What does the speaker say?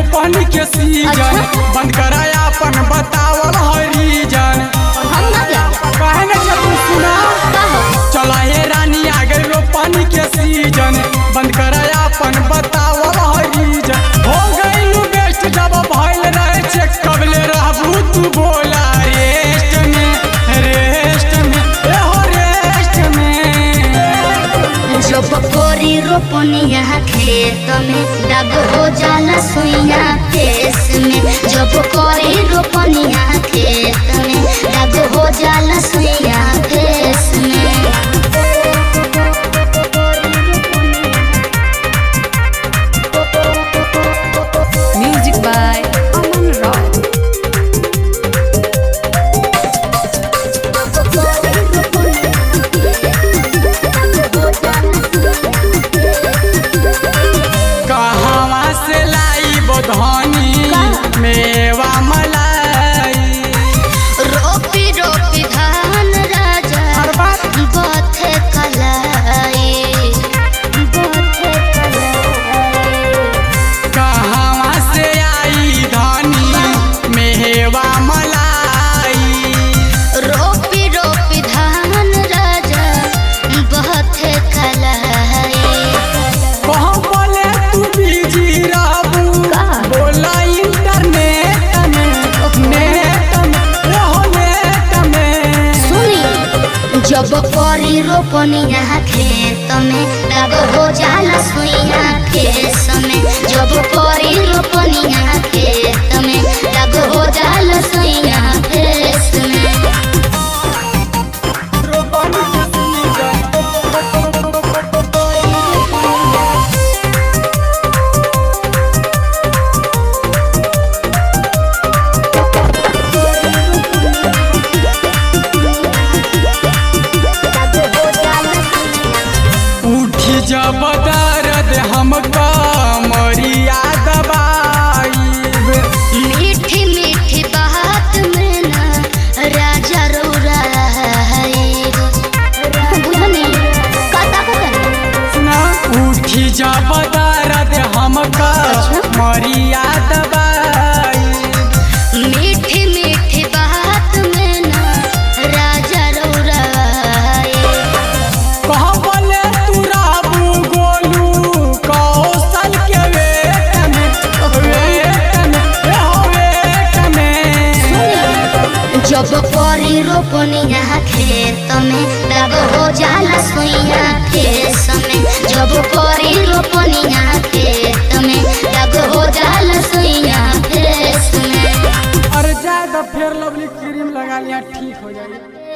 Season बंद कराया अपन बतावल है रीजन काहे न तू सुना चला हे रानी आ गई रोपनी के सीजन बंद कराया अपन बतावल है रीजन हो गई बेस्ट जब भइल रहे चेक कबले रहबू तू बोला रेस्ट में ए हो रेस्ट में जब कोरी रोपनिया खेत में दाग हो जाला सुइया फेस में जब कोरी रोपनिया खेत में दाग हो जाला सुइया फेस में म्यूजिक बाय अमन रॉक कहवा से लाई बधनी मेवा मलाई रोपी रोपी धान राजा बथे कलाई कहवा से आई धनी मेवा मलाई रोपी रोपी धान राजा बथे कलाई कहाँ बोले तू बिजी रहबू बोला इंटरनेट में सुनी जब करी रोपनिया खेत में दाग हो जाला सुइया फेस में जब करी रोपनिया खेत में दाग हो जाला सुइया फेस में उठी जब दर्द हमका मरिया दबाई मीठी मीठी बात में ना राजा रौरा सुना उठी जब दर्द हमका मरिया दबाई मीठी मीठी बात में ना राजा रौरा कहाँ बोले तू राबू गोलू कौशल के वेट में जब करी रोपनिया खेत में दाग हो जाला सुइया फेस में जब करी रोपनिया खेत में दाग हो जाला सुइया फेस में अरे ज्यादा फेर लवली क्रीम लगा लिया ठीक हो जाएगी।